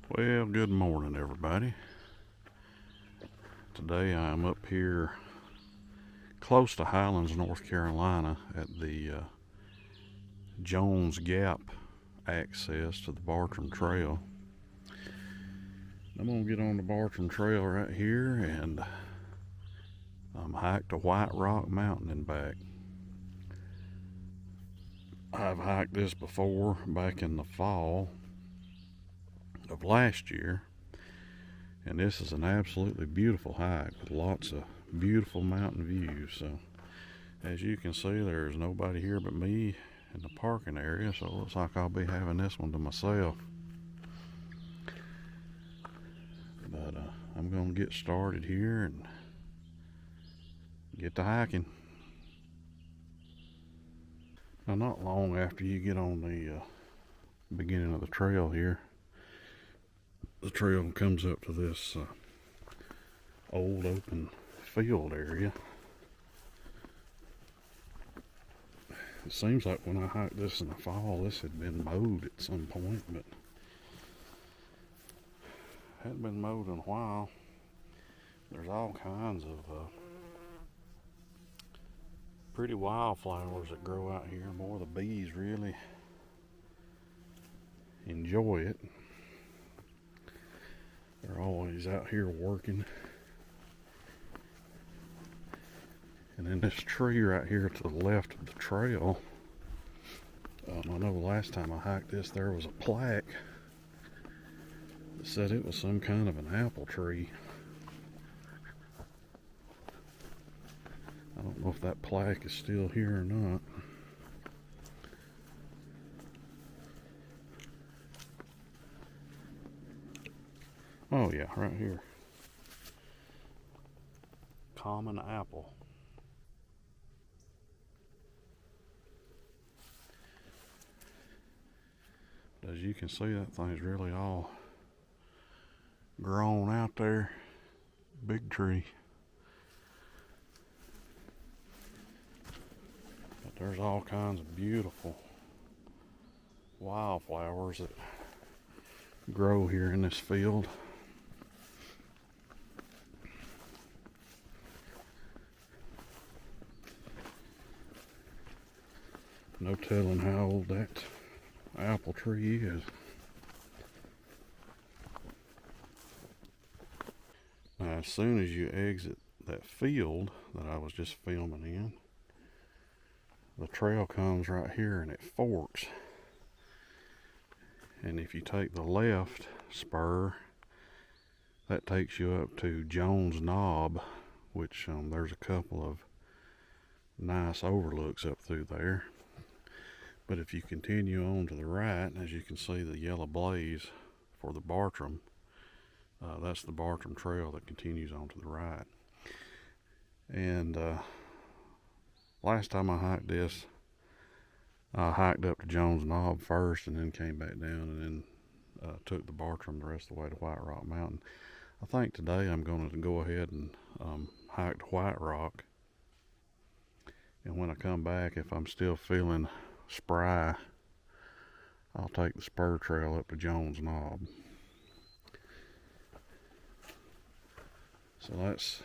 Well, good morning, everybody. Today I am up here close to Highlands, North Carolina at the Jones Gap access to the Bartram Trail. I'm going to get on the Bartram Trail right here and hike to Whiterock Mountain and back. I've hiked this before back in the fall of last year, and this is an absolutely beautiful hike with lots of beautiful mountain views. So as you can see, there's nobody here but me in the parking area, so it looks like I'll be having this one to myself. But I'm going to get started here and get to hiking. Now, not long after you get on the beginning of the trail here, the trail comes up to this old open field area. It seems like when I hiked this in the fall, this had been mowed at some point, but hadn't been mowed in a while. There's all kinds of pretty wildflowers that grow out here. More the bees really enjoy it. They're always out here working. And then this tree right here to the left of the trail, I know the last time I hiked this, there was a plaque that said it was some kind of an apple tree. I don't know if that plaque is still here or not. Oh yeah, right here. Common apple. As you can see, that thing's really all grown out there. Big tree. But there's all kinds of beautiful wildflowers that grow here in this field. No telling how old that apple tree is. Now, as soon as you exit that field that I was just filming in, the trail comes right here and it forks. And if you take the left spur, that takes you up to Jones Knob, which there's a couple of nice overlooks up through there. But if you continue on to the right, as you can see the yellow blaze for the Bartram, that's the Bartram Trail that continues on to the right. And last time I hiked this, I hiked up to Jones Knob first and then came back down and then took the Bartram the rest of the way to Whiterock Mountain. I think today I'm going to go ahead and hike to Whiterock. And when I come back, if I'm still feeling spry, I'll take the spur trail up to Jones Knob. So that's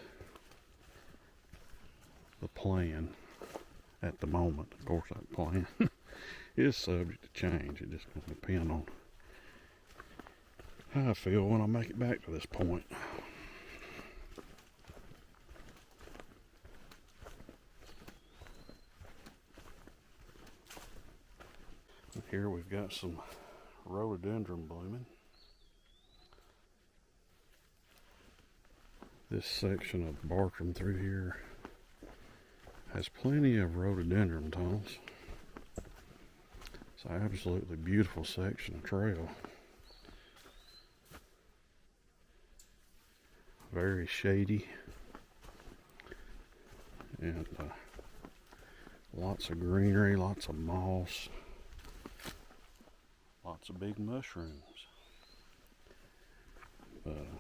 the plan at the moment. Of course, that plan is subject to change. It just going to depend on how I feel when I make it back to this point. Here we've got some rhododendron blooming. This section of Bartram through here has plenty of rhododendron tunnels. It's an absolutely beautiful section of trail. Very shady. And lots of greenery, lots of moss. Lots of big mushrooms.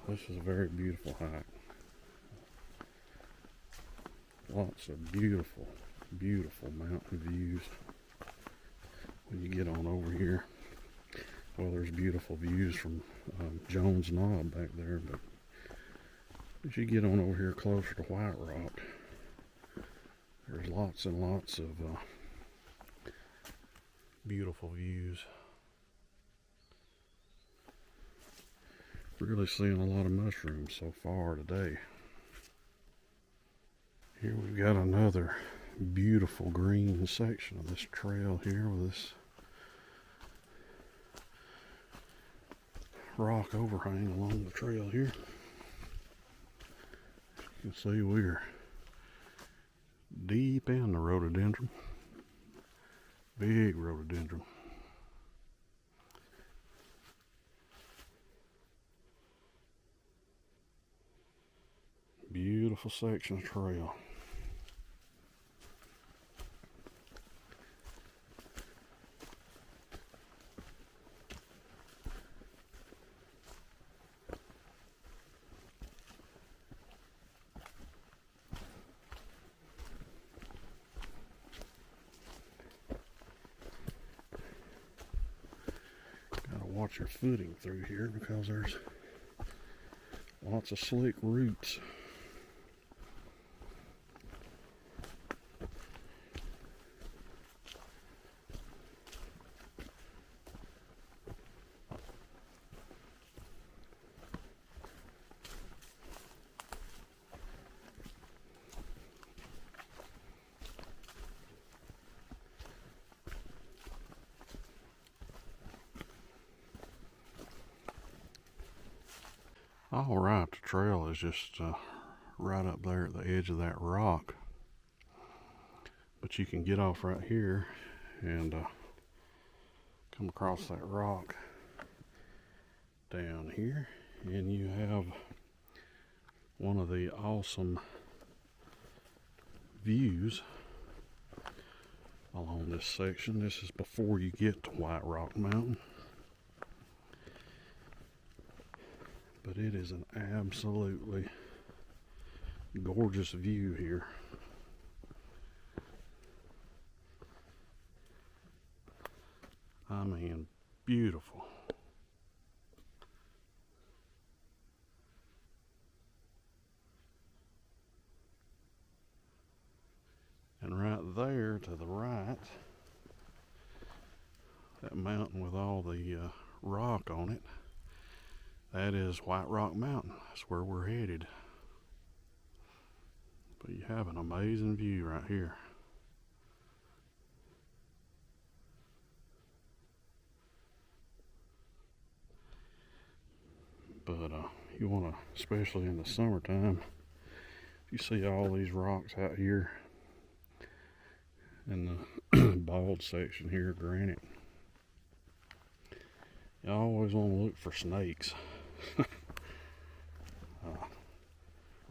This is a very beautiful hike. Lots of beautiful, beautiful mountain views when you get on over here. Whether there's beautiful views from Jones Knob back there, but as you get on over here closer to Whiterock, there's lots and lots of beautiful views. Really seeing a lot of mushrooms so far today. Here we've got another beautiful green section of this trail here with this rock overhang along the trail here. You can see we're deep in the rhododendron. Big rhododendron. Beautiful section of trail. Gotta watch your footing through here because there's lots of slick roots. All right, the trail is just right up there at the edge of that rock. But you can get off right here and come across that rock down here, and you have one of the awesome views along this section. This is before you get to Whiterock Mountain. But it is an absolutely gorgeous view here. I mean, beautiful. And right there to the right, that mountain with all the rock on it, that is Whiterock Mountain. That's where we're headed. But you have an amazing view right here. But you want to, especially in the summertime, you see all these rocks out here in the bald section here, granite. You always want to look for snakes.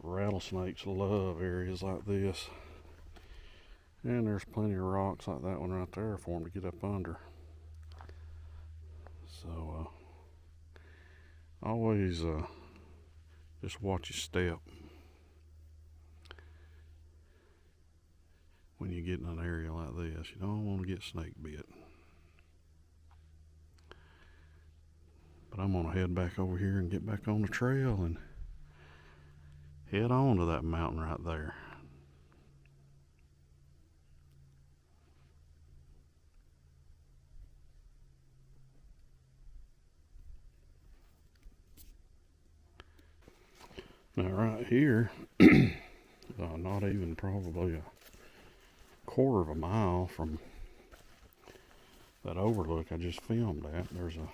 Rattlesnakes love areas like this, and there's plenty of rocks like that one right there for them to get up under. So always just watch your step when you get in an area like this. You don't want to get snake bit. But I'm gonna head back over here and get back on the trail and head on to that mountain right there. Now right here, not even probably a quarter of a mile from that overlook I just filmed at, there's a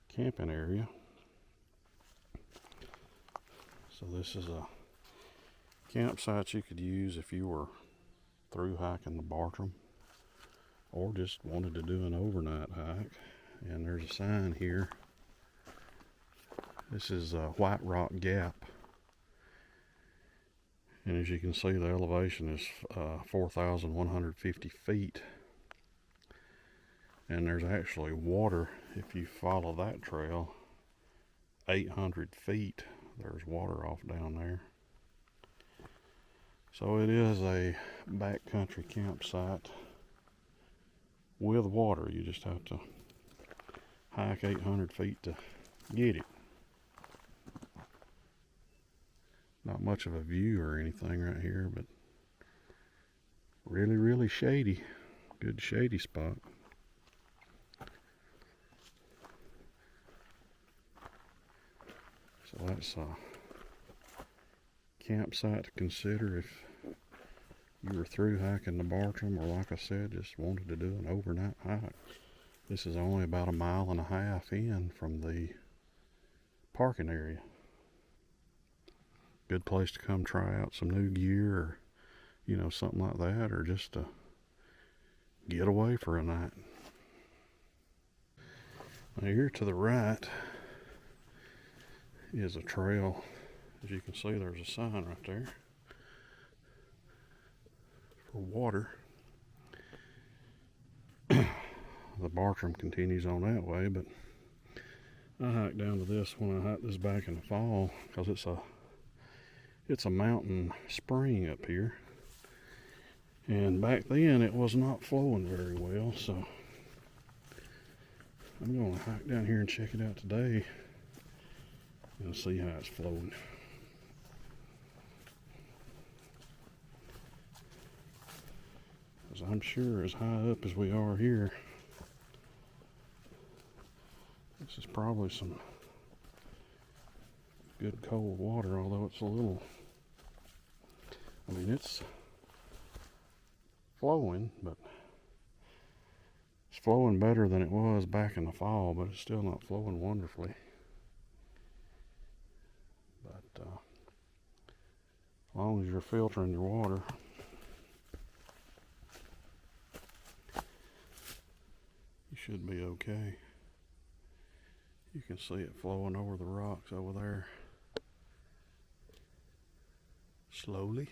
camping area. So this is a campsite you could use if you were through hiking the Bartram or just wanted to do an overnight hike. And there's a sign here. This is Whiterock Gap, and as you can see, the elevation is 4,150 feet, and there's actually water if you follow that trail 800 feet. There's water off down there. So it is a backcountry campsite with water. You just have to hike 800 feet to get it. Not much of a view or anything right here, but really, really shady. Good shady spot. So that's a campsite to consider if you were through hiking the Bartram, or like I said, just wanted to do an overnight hike. This is only about 1.5 miles in from the parking area. Good place to come try out some new gear, or you know, something like that, or just to get away for a night. Now here to the right is a trail. As you can see, there's a sign right there for water. The Bartram continues on that way, but I hike down to this when I hike this back in the fall, because it's a mountain spring up here, and back then it was not flowing very well, so I'm going to hike down here and check it out today and see how it's flowing. Because I'm sure as high up as we are here, this is probably some good cold water, although it's a little, I mean, it's flowing, but it's flowing better than it was back in the fall, but it's still not flowing wonderfully. But as long as you're filtering your water, you should be okay. You can see it flowing over the rocks over there. Slowly.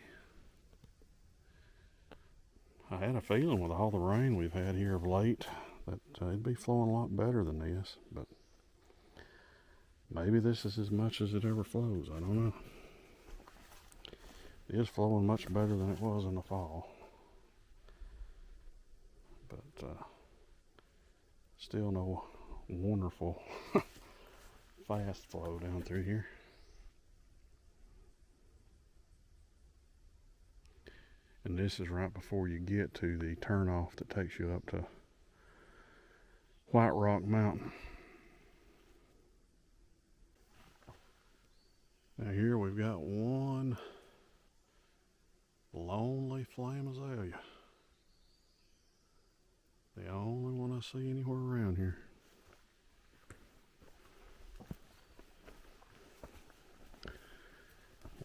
I had a feeling with all the rain we've had here of late that it'd be flowing a lot better than this, but maybe this is as much as it ever flows. I don't know. It is flowing much better than it was in the fall, but still no wonderful fast flow down through here. And this is right before you get to the turnoff that takes you up to Whiterock Mountain. Now here we've got one lonely flame azalea. The only one I see anywhere around here.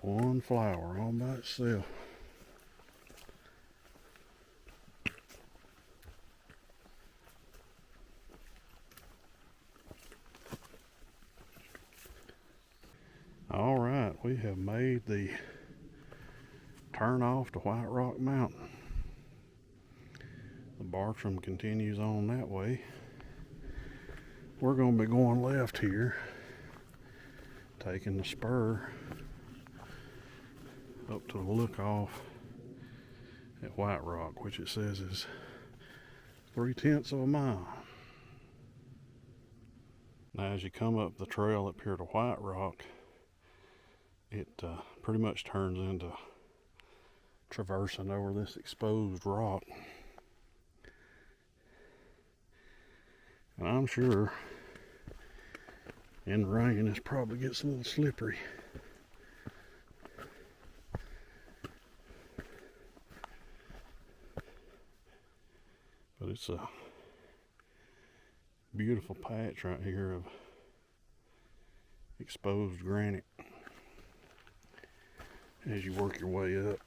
One flower all by itself. All right, we have made the turn off to Whiterock Mountain. The Bartram continues on that way. We're going to be going left here, taking the spur up to the look off at Whiterock, which it says is 3/10 of a mile. Now as you come up the trail up here to Whiterock, it pretty much turns into traversing over this exposed rock. And I'm sure in rain this probably gets a little slippery. But it's a beautiful patch right here of exposed granite as you work your way up.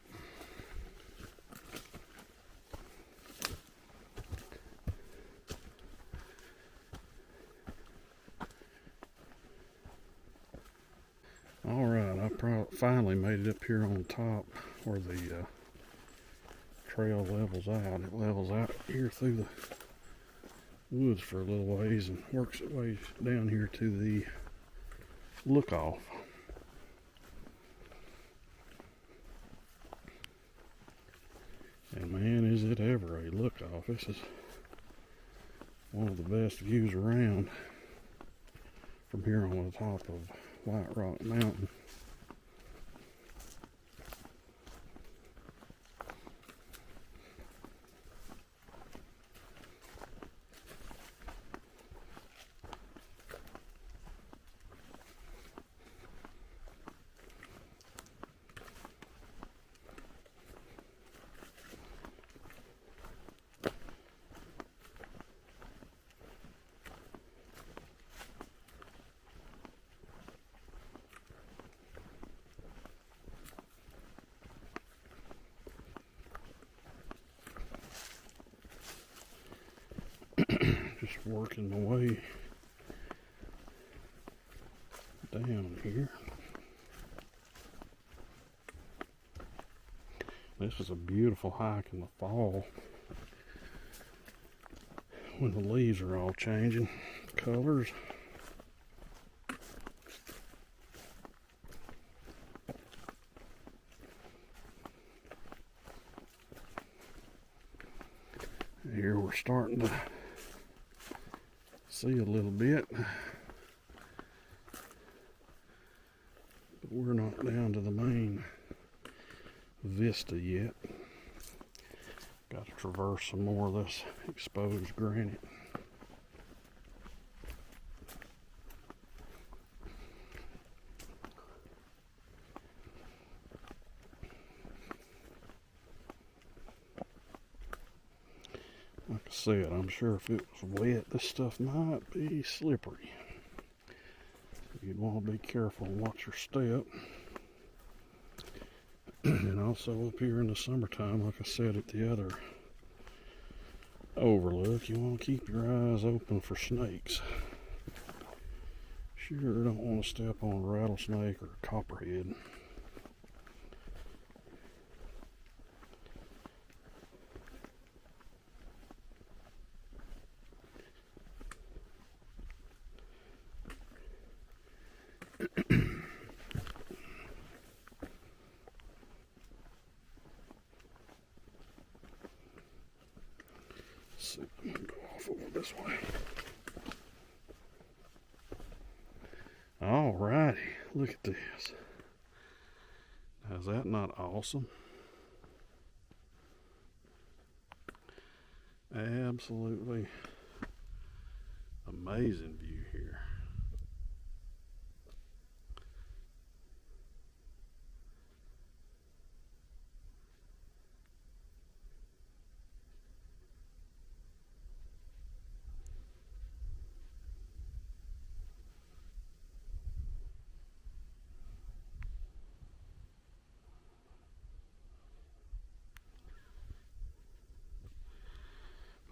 Alright, I finally made it up here on top where the trail levels out. It levels out here through the woods for a little ways and works its way down here to the look off. And man, is it ever a look off. This is one of the best views around. from here on the top of Whiterock Mountain. Just working my way down here. This is a beautiful hike in the fall when the leaves are all changing colors. Here we're starting to see a little bit, but we're not down to the main vista yet. Got to traverse some more of this exposed granite. Like I said, I'm sure if it was wet, this stuff might be slippery. You'd want to be careful and watch your step. And also up here in the summertime, like I said at the other overlook, you want to keep your eyes open for snakes. Sure don't want to step on a rattlesnake or a copperhead. See, I'm gonna go off over this way. Alrighty, look at this. Now, is that not awesome? Absolutely amazing view here.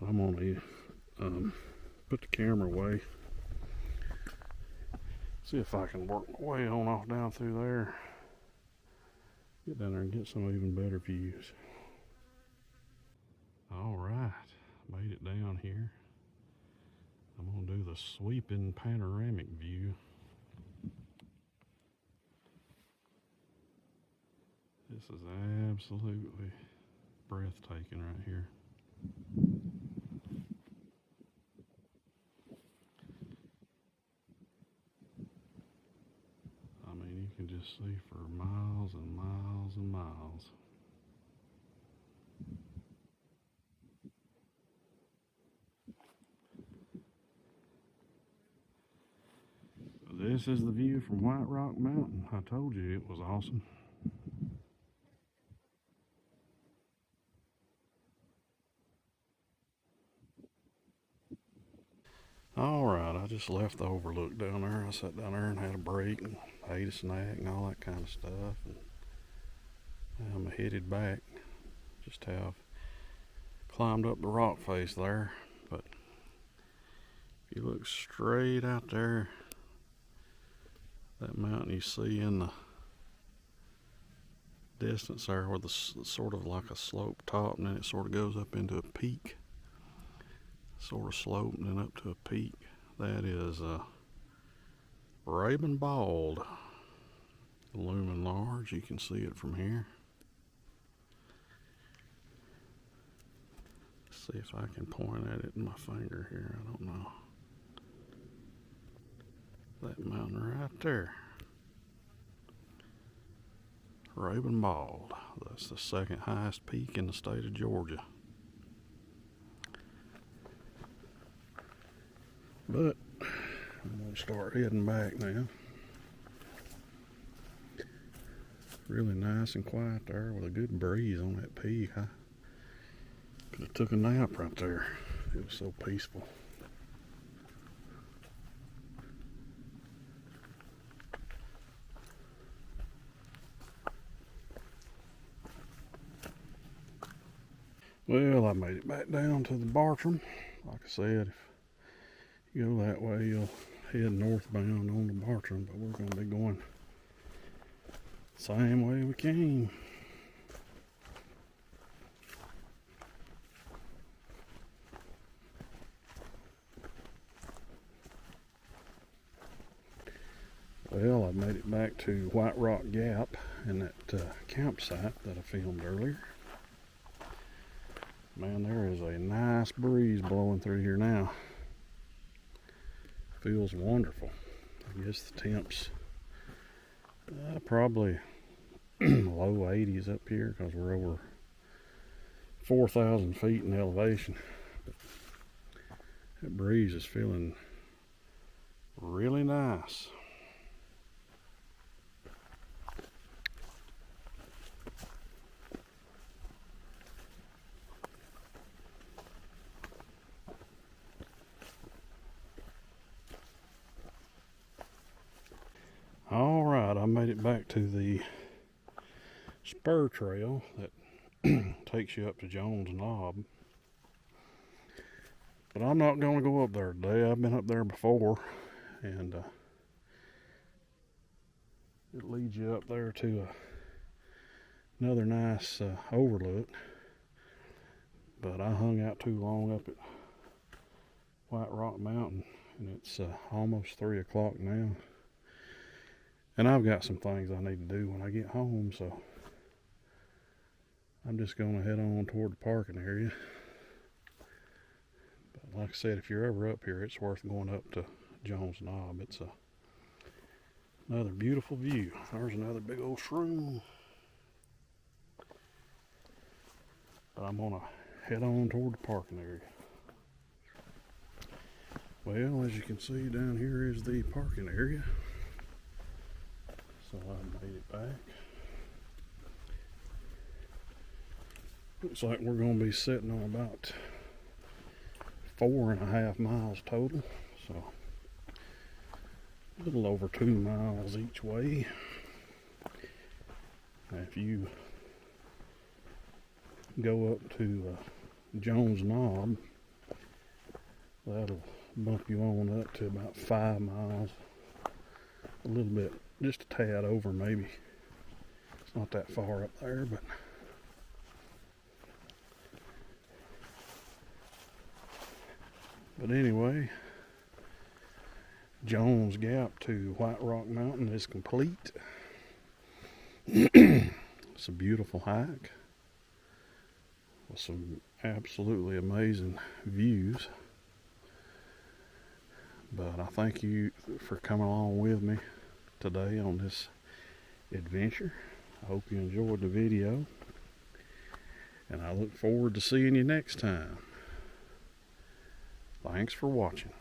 I'm going to put the camera away. See if I can work my way on off down through there. Get down there and get some even better views. Alright, made it down here. I'm going to do the sweeping panoramic view. This is absolutely breathtaking right here. I mean, you can just see for miles and miles and miles. This is the view from Whiterock Mountain. I told you it was awesome. Alright, I just left the overlook down there. I sat down there and had a break and ate a snack and all that kind of stuff. And I'm headed back. Just have climbed up the rock face there. But if you look straight out there, that mountain you see in the distance there where the sort of like a slope top, and then it sort of goes up into a peak, sort of slope and then up to a peak. That is Raven Bald, looming large. You can see it from here. Let's see if I can point at it in my finger here. I don't know. That mountain right there. Raven Bald. That's the second highest peak in the state of Georgia. But I'm going to start heading back now. Really nice and quiet there with a good breeze on that peak. I could have took a nap right there. It was so peaceful. Well, I made it back down to the Bartram. Like I said, if you go that way, you'll head northbound on the Bartram, but we're going to be going the same way we came. Well, I made it back to Whiterock Gap and that campsite that I filmed earlier. Man, there is a nice breeze blowing through here now. Feels wonderful. I guess the temps probably low 80s up here because we're over 4,000 feet in elevation. But that breeze is feeling really nice. All right, I made it back to the spur trail that takes you up to Jones Knob. But I'm not going to go up there today. I've been up there before, and it leads you up there to another nice overlook. But I hung out too long up at Whiterock Mountain, and it's almost 3 o'clock now. And I've got some things I need to do when I get home, so I'm just going to head on toward the parking area. But like I said, if you're ever up here, it's worth going up to Jones Knob. It's another beautiful view. There's another big old shroom. But I'm going to head on toward the parking area. Well, as you can see, down here is the parking area. So I made it back. Looks like we're going to be sitting on about 4.5 miles total. So a little over 2 miles each way. Now if you go up to Jones Knob, that'll bump you on up to about 5 miles. A little bit, just a tad over maybe. It's not that far up there, but anyway, Jones Gap to Whiterock Mountain is complete. It's a beautiful hike with some absolutely amazing views. But I thank you for coming along with me today on this adventure. I hope you enjoyed the video, and I look forward to seeing you next time. Thanks for watching.